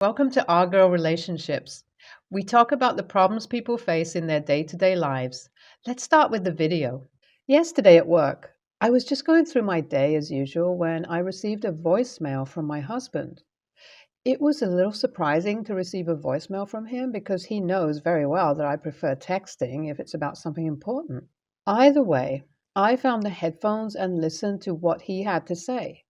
Welcome to Our Girl Relationships. We talk about the problems people face in their day to day lives. Let's start with the video. Yesterday at work, I was just going through my day as usual when I received a voicemail from my husband. It was a little surprising to receive a voicemail from him because he knows very well that I prefer texting if it's about something important. Either way, I found the headphones and listened to what he had to say.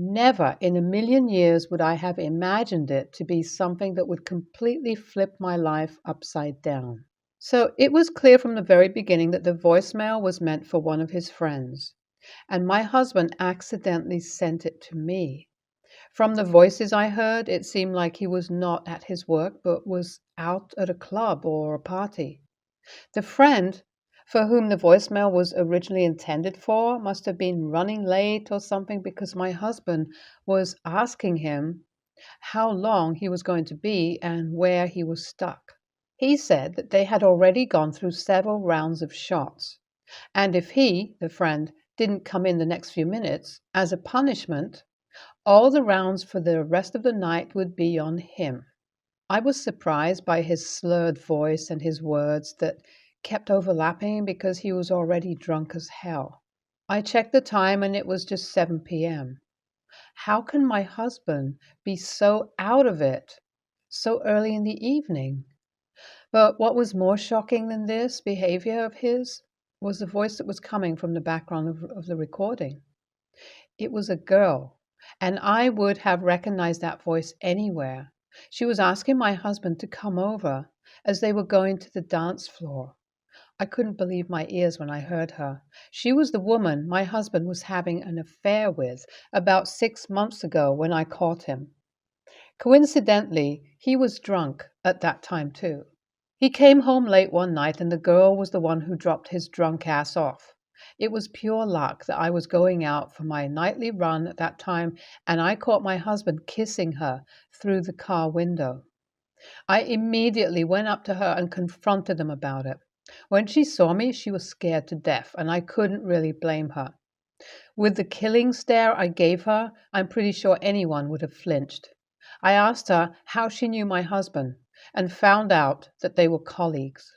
Never in a million years would I have imagined it to be something that would completely flip my life upside down. So it was clear from the very beginning that the voicemail was meant for one of his friends, and my husband accidentally sent it to me. From the voices I heard, it seemed like he was not at his work but was out at a club or a party. The friend for whom the voicemail was originally intended for must have been running late or something because my husband was asking him how long he was going to be and where he was stuck. He said that they had already gone through several rounds of shots, and if he, the friend, didn't come in the next few minutes, as a punishment, all the rounds for the rest of the night would be on him. I was surprised by his slurred voice and his words that kept overlapping because he was already drunk as hell. I checked the time and it was just 7 p.m. How can my husband be so out of it so early in the evening? But what was more shocking than this behavior of his was the voice that was coming from the background of the recording. It was a girl, and I would have recognized that voice anywhere. She was asking my husband to come over as they were going to the dance floor. I couldn't believe my ears when I heard her. She was the woman my husband was having an affair with about 6 months ago when I caught him. Coincidentally, he was drunk at that time too. He came home late one night and the girl was the one who dropped his drunk ass off. It was pure luck that I was going out for my nightly run at that time and I caught my husband kissing her through the car window. I immediately went up to her and confronted them about it. When she saw me, she was scared to death, and I couldn't really blame her. With the killing stare I gave her, I'm pretty sure anyone would have flinched. I asked her how she knew my husband and found out that they were colleagues.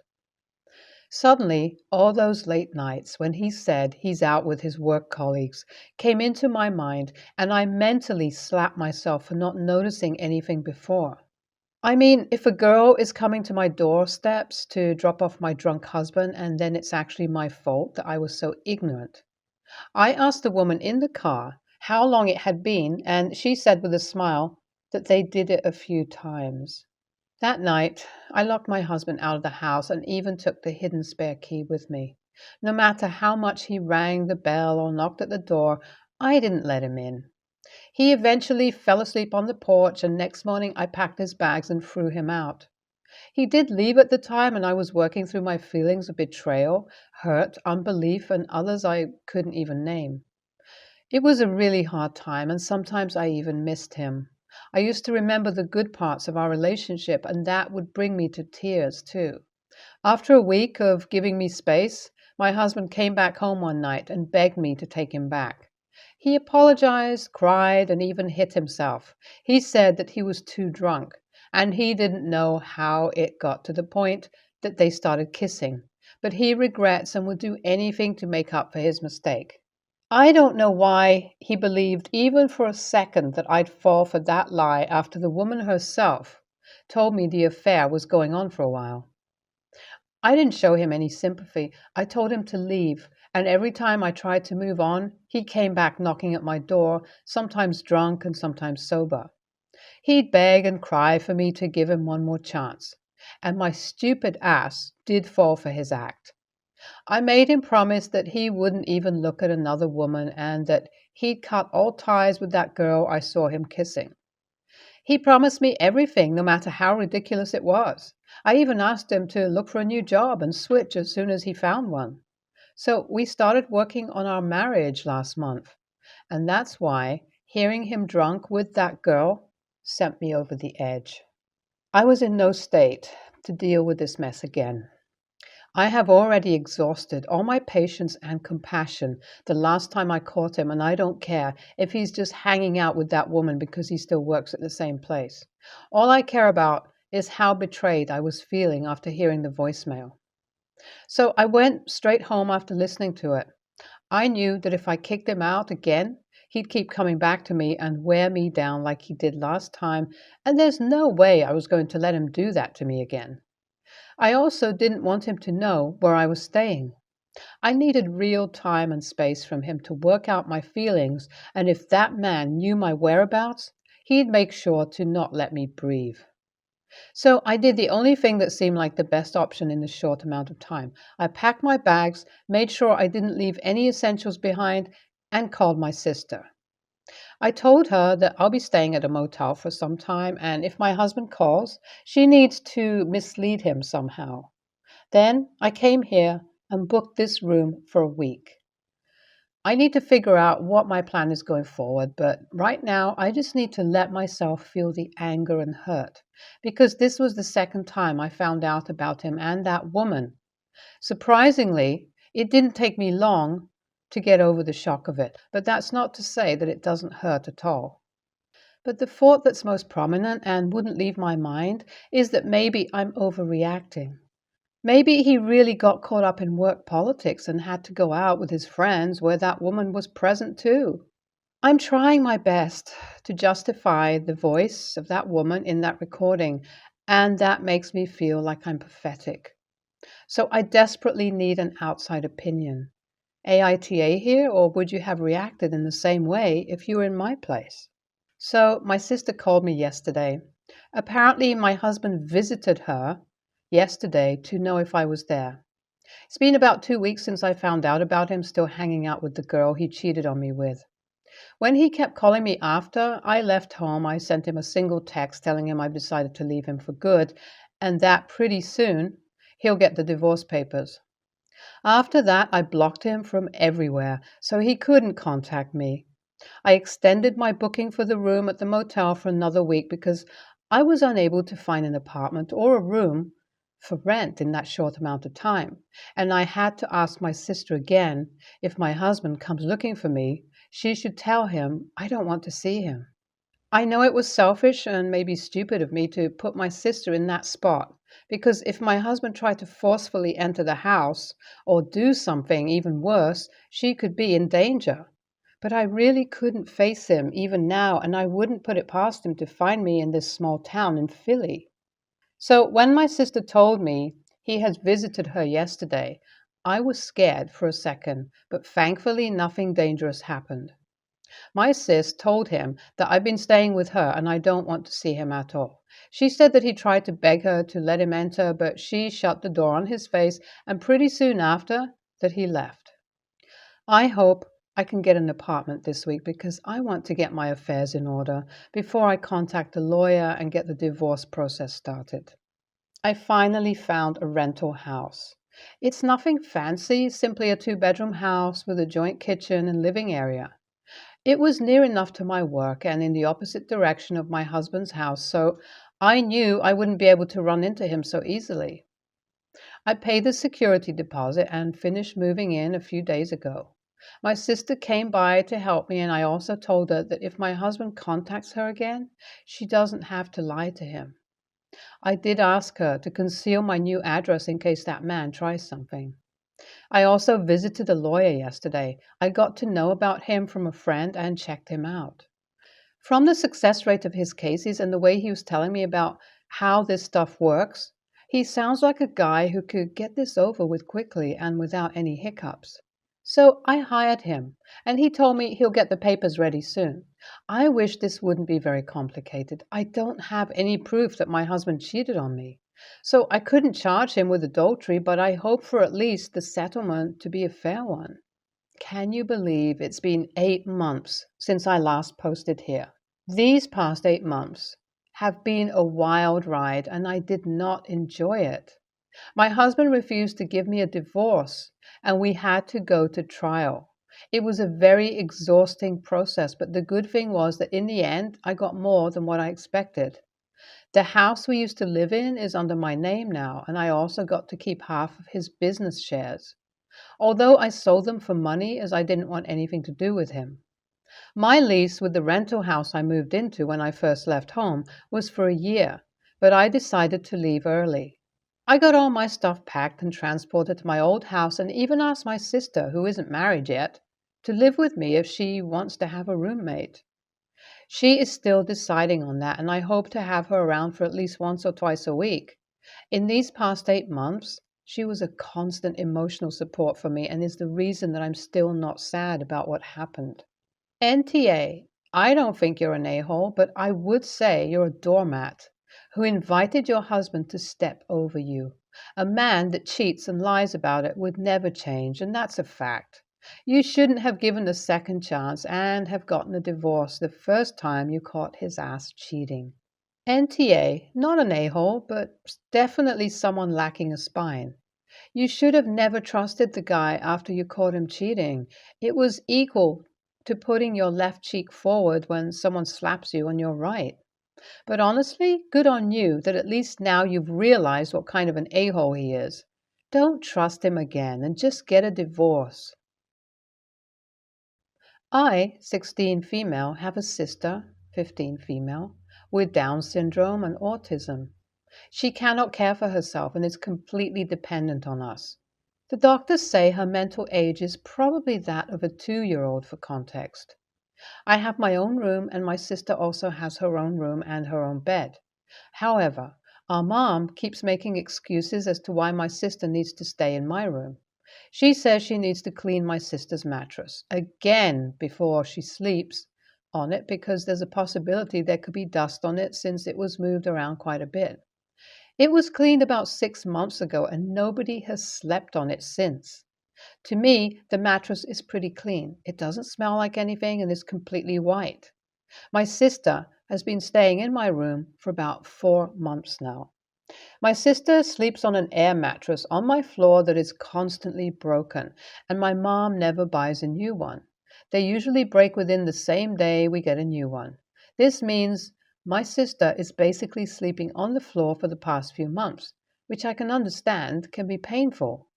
Suddenly, all those late nights when he said he's out with his work colleagues came into my mind, and I mentally slapped myself for not noticing anything before. I mean, if a girl is coming to my doorsteps to drop off my drunk husband and then it's actually my fault that I was so ignorant. I asked the woman in the car how long it had been, and she said with a smile that they did it a few times. That night, I locked my husband out of the house and even took the hidden spare key with me. No matter how much he rang the bell or knocked at the door, I didn't let him in. He eventually fell asleep on the porch, and next morning I packed his bags and threw him out. He did leave at the time, and I was working through my feelings of betrayal, hurt, unbelief, and others I couldn't even name. It was a really hard time, and sometimes I even missed him. I used to remember the good parts of our relationship, and that would bring me to tears, too. After a week of giving me space, my husband came back home one night and begged me to take him back. He apologized, cried, and even hit himself. He said that he was too drunk, and he didn't know how it got to the point that they started kissing, but he regrets and would do anything to make up for his mistake. I don't know why he believed even for a second that I'd fall for that lie after the woman herself told me the affair was going on for a while. I didn't show him any sympathy. I told him to leave, and every time I tried to move on, he came back knocking at my door, sometimes drunk and sometimes sober. He'd beg and cry for me to give him one more chance, and my stupid ass did fall for his act. I made him promise that he wouldn't even look at another woman and that he'd cut all ties with that girl I saw him kissing. He promised me everything, no matter how ridiculous it was. I even asked him to look for a new job and switch as soon as he found one. So we started working on our marriage last month, and that's why hearing him drunk with that girl sent me over the edge. I was in no state to deal with this mess again. I have already exhausted all my patience and compassion the last time I caught him, and I don't care if he's just hanging out with that woman because he still works at the same place. All I care about is how betrayed I was feeling after hearing the voicemail. So I went straight home after listening to it. I knew that if I kicked him out again, he'd keep coming back to me and wear me down like he did last time, and there's no way I was going to let him do that to me again. I also didn't want him to know where I was staying. I needed real time and space from him to work out my feelings, and if that man knew my whereabouts, he'd make sure to not let me breathe. So I did the only thing that seemed like the best option in the short amount of time. I packed my bags, made sure I didn't leave any essentials behind, and called my sister. I told her that I'll be staying at a motel for some time, and if my husband calls, she needs to mislead him somehow. Then I came here and booked this room for a week. I need to figure out what my plan is going forward, but right now I just need to let myself feel the anger and hurt because this was the second time I found out about him and that woman. Surprisingly, it didn't take me long to get over the shock of it, but that's not to say that it doesn't hurt at all. But the thought that's most prominent and wouldn't leave my mind is that maybe I'm overreacting. Maybe he really got caught up in work politics and had to go out with his friends where that woman was present too. I'm trying my best to justify the voice of that woman in that recording, and that makes me feel like I'm pathetic. So I desperately need an outside opinion. AITA here, or would you have reacted in the same way if you were in my place? So my sister called me yesterday. Apparently, my husband visited her yesterday to know if I was there. It's been about 2 weeks since I found out about him still hanging out with the girl he cheated on me with. When he kept calling me after I left home, I sent him a single text telling him I've decided to leave him for good and that pretty soon he'll get the divorce papers. After that, I blocked him from everywhere so he couldn't contact me. I extended my booking for the room at the motel for another week because I was unable to find an apartment or a room for rent in that short amount of time. And I had to ask my sister again if my husband comes looking for me, she should tell him I don't want to see him. I know it was selfish and maybe stupid of me to put my sister in that spot because if my husband tried to forcefully enter the house or do something even worse, she could be in danger. But I really couldn't face him even now, and I wouldn't put it past him to find me in this small town in Philly. So when my sister told me he had visited her yesterday, I was scared for a second, but thankfully nothing dangerous happened. My sis told him that I've been staying with her and I don't want to see him at all. She said that he tried to beg her to let him enter, but she shut the door on his face, and pretty soon after that he left. I hope I can get an apartment this week because I want to get my affairs in order before I contact a lawyer and get the divorce process started. I finally found a rental house. It's nothing fancy, simply a two-bedroom house with a joint kitchen and living area. It was near enough to my work and in the opposite direction of my husband's house, so I knew I wouldn't be able to run into him so easily. I paid the security deposit and finished moving in a few days ago. My sister came by to help me, and I also told her that if my husband contacts her again, she doesn't have to lie to him. I did ask her to conceal my new address in case that man tries something. I also visited a lawyer yesterday. I got to know about him from a friend and checked him out. From the success rate of his cases and the way he was telling me about how this stuff works, he sounds like a guy who could get this over with quickly and without any hiccups. So I hired him, and he told me he'll get the papers ready soon. I wish this wouldn't be very complicated. I don't have any proof that my husband cheated on me. So I couldn't charge him with adultery, but I hope for at least the settlement to be a fair one. Can you believe it's been 8 months since I last posted here? These past 8 months have been a wild ride and I did not enjoy it. My husband refused to give me a divorce and we had to go to trial. It was a very exhausting process, but the good thing was that in the end, I got more than what I expected. The house we used to live in is under my name now, and I also got to keep half of his business shares, although I sold them for money as I didn't want anything to do with him. My lease with the rental house I moved into when I first left home was for a year, but I decided to leave early. I got all my stuff packed and transported to my old house and even asked my sister, who isn't married yet, to live with me if she wants to have a roommate. She is still deciding on that, and I hope to have her around for at least once or twice a week. In these past 8 months, she was a constant emotional support for me and is the reason that I'm still not sad about what happened. NTA, I don't think you're an a-hole, but I would say you're a doormat who invited your husband to step over you. A man that cheats and lies about it would never change, and that's a fact. You shouldn't have given a second chance and have gotten a divorce the first time you caught his ass cheating. NTA, not an a-hole, but definitely someone lacking a spine. You should have never trusted the guy after you caught him cheating. It was equal to putting your left cheek forward when someone slaps you on your right. But honestly, good on you that at least now you've realized what kind of an a-hole he is. Don't trust him again and just get a divorce. I, 16 female, have a sister, 15 female, with Down syndrome and autism. She cannot care for herself and is completely dependent on us. The doctors say her mental age is probably that of a 2-year-old for context. I have my own room, and my sister also has her own room and her own bed. However, our mom keeps making excuses as to why my sister needs to stay in my room. She says she needs to clean my sister's mattress again before she sleeps on it because there's a possibility there could be dust on it since it was moved around quite a bit. It was cleaned about 6 months ago and nobody has slept on it since. To me, the mattress is pretty clean. It doesn't smell like anything and is completely white. My sister has been staying in my room for about 4 months now. My sister sleeps on an air mattress on my floor that is constantly broken, and my mom never buys a new one. They usually break within the same day we get a new one. This means my sister is basically sleeping on the floor for the past few months, which I can understand can be painful.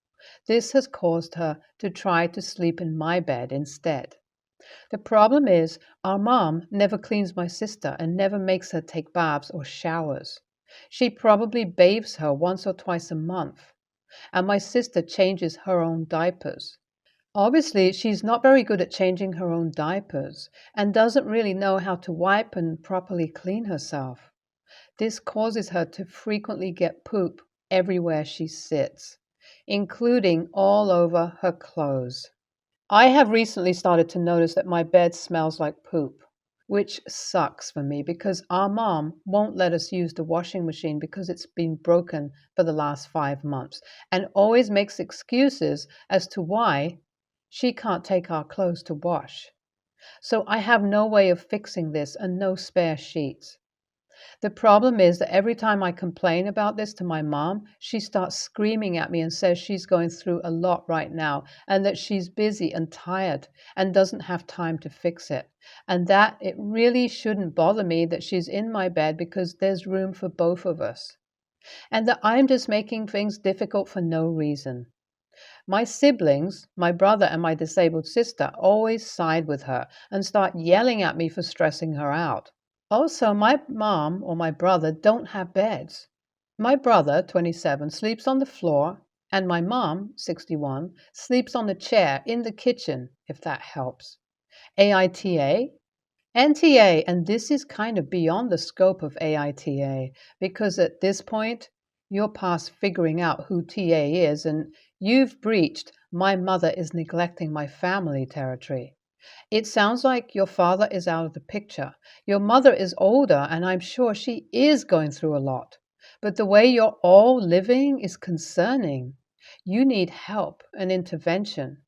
This has caused her to try to sleep in my bed instead. The problem is our mom never cleans my sister and never makes her take baths or showers. She probably bathes her once or twice a month, and my sister changes her own diapers. Obviously, she's not very good at changing her own diapers and doesn't really know how to wipe and properly clean herself. This causes her to frequently get poop everywhere she sits, including all over her clothes. I have recently started to notice that my bed smells like poop, which sucks for me because our mom won't let us use the washing machine because it's been broken for the last 5 months and always makes excuses as to why she can't take our clothes to wash. So I have no way of fixing this and no spare sheets. The problem is that every time I complain about this to my mom, she starts screaming at me and says she's going through a lot right now and that she's busy and tired and doesn't have time to fix it. And that it really shouldn't bother me that she's in my bed because there's room for both of us. And that I'm just making things difficult for no reason. My siblings, my brother and my disabled sister, always side with her and start yelling at me for stressing her out. Also, my mom or my brother don't have beds. My brother, 27, sleeps on the floor, and my mom, 61, sleeps on a chair in the kitchen, if that helps. AITA? NTA, and this is kind of beyond the scope of AITA, because at this point, you're past figuring out who TA is, and you've breached my mother is neglecting my family territory. It sounds like your father is out of the picture. Your mother is older, and I'm sure she is going through a lot. But the way you're all living is concerning. You need help and intervention.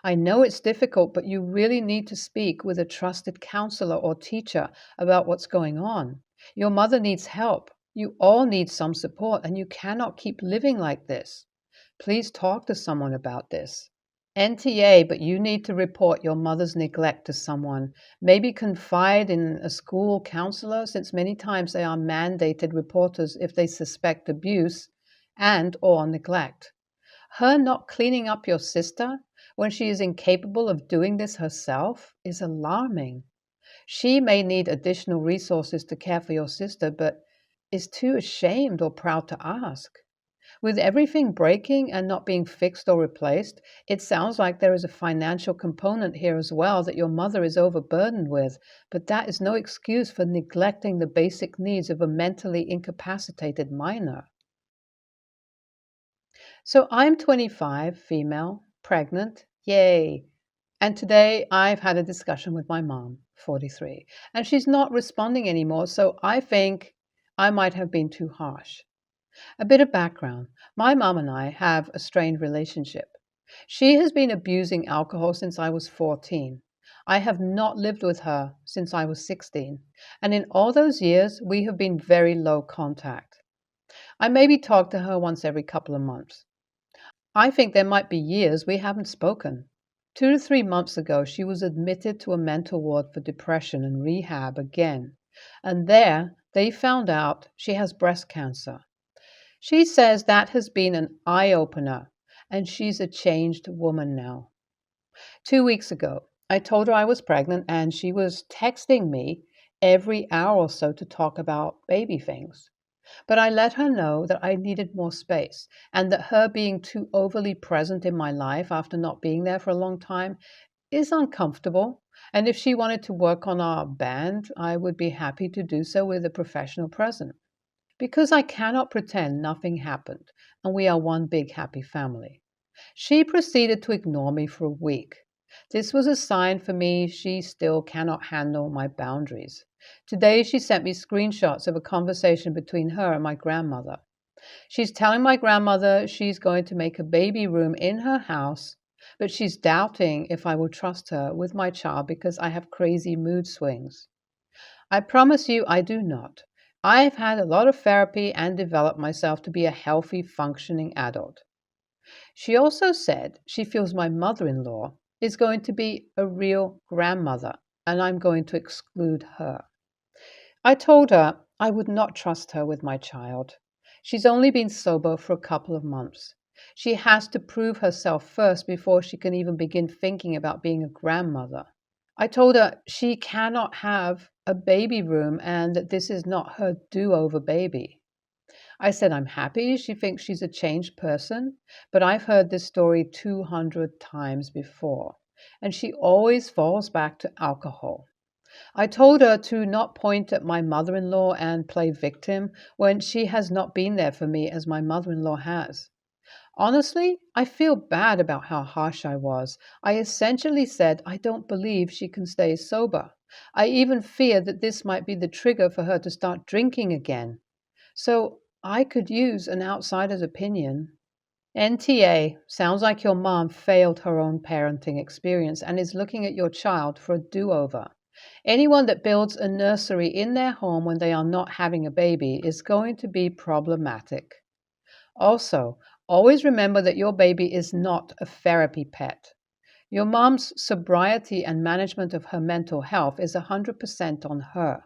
I know it's difficult, but you really need to speak with a trusted counselor or teacher about what's going on. Your mother needs help. You all need some support, and you cannot keep living like this. Please talk to someone about this. NTA, but you need to report your mother's neglect to someone. Maybe confide in a school counselor, since many times they are mandated reporters if they suspect abuse and or neglect. Her not cleaning up your sister when she is incapable of doing this herself is alarming. She may need additional resources to care for your sister, but is too ashamed or proud to ask. With everything breaking and not being fixed or replaced, it sounds like there is a financial component here as well that your mother is overburdened with, but that is no excuse for neglecting the basic needs of a mentally incapacitated minor. So I'm 25, female, pregnant, yay. And today I've had a discussion with my mom, 43, and she's not responding anymore, so I think I might have been too harsh. A bit of background. My mom and I have a strained relationship. She has been abusing alcohol since I was 14. I have not lived with her since I was 16, and in all those years, we have been very low contact. I maybe talk to her once every couple of months. I think there might be years we haven't spoken. 2 to 3 months ago, she was admitted to a mental ward for depression and rehab again, and there they found out she has breast cancer. She says that has been an eye opener, and she's a changed woman now. 2 weeks ago, I told her I was pregnant, and she was texting me every hour or so to talk about baby things. But I let her know that I needed more space, and that her being too overly present in my life after not being there for a long time is uncomfortable. And if she wanted to work on our band, I would be happy to do so with a professional present. Because I cannot pretend nothing happened, and we are one big happy family. She proceeded to ignore me for a week. This was a sign for me she still cannot handle my boundaries. Today she sent me screenshots of a conversation between her and my grandmother. She's telling my grandmother she's going to make a baby room in her house, but she's doubting if I will trust her with my child because I have crazy mood swings. I promise you I do not. I've had a lot of therapy and developed myself to be a healthy, functioning adult. She also said she feels my mother in law is going to be a real grandmother, and I'm going to exclude her. I told her I would not trust her with my child. She's only been sober for a couple of months. She has to prove herself first before she can even begin thinking about being a grandmother. I told her she cannot have a baby room and that this is not her do over baby. I said I'm happy she thinks she's a changed person, but I've heard this story 200 times before, and she always falls back to alcohol. I told her to not point at my mother in law and play victim when she has not been there for me as my mother in law has. Honestly, I feel bad about how harsh I was. I essentially said I don't believe she can stay sober. I even fear that this might be the trigger for her to start drinking again. So I could use an outsider's opinion. NTA, sounds like your mom failed her own parenting experience and is looking at your child for a do over. Anyone that builds a nursery in their home when they are not having a baby is going to be problematic. Also, always remember that your baby is not a therapy pet. Your mom's sobriety and management of her mental health is 100% on her.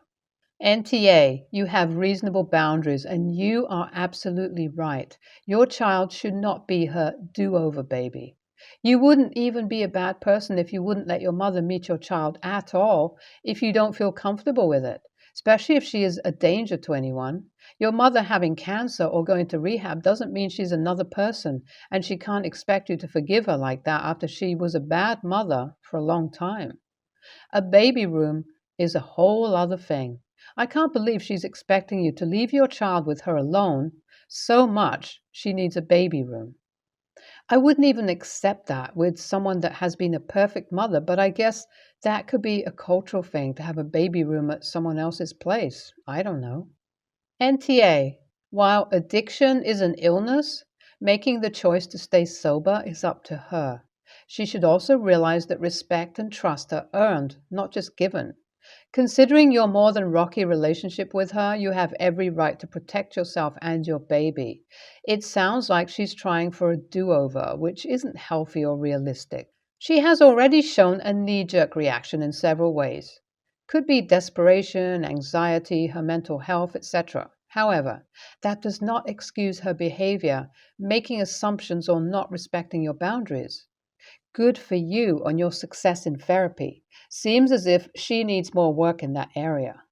NTA, you have reasonable boundaries, and you are absolutely right. Your child should not be her do over baby. You wouldn't even be a bad person if you wouldn't let your mother meet your child at all if you don't feel comfortable with it, especially if she is a danger to anyone. Your mother having cancer or going to rehab doesn't mean she's another person, and she can't expect you to forgive her like that after she was a bad mother for a long time. A baby room is a whole other thing. I can't believe she's expecting you to leave your child with her alone so much she needs a baby room. I wouldn't even accept that with someone that has been a perfect mother, but I guess that could be a cultural thing to have a baby room at someone else's place. I don't know. NTA, while addiction is an illness, making the choice to stay sober is up to her. She should also realize that respect and trust are earned, not just given. Considering your more than rocky relationship with her, you have every right to protect yourself and your baby. It sounds like she's trying for a do over, which isn't healthy or realistic. She has already shown a knee jerk reaction in several ways. Could be desperation, anxiety, her mental health, etc. However, that does not excuse her behavior, making assumptions or not respecting your boundaries. Good for you on your success in therapy. Seems as if she needs more work in that area.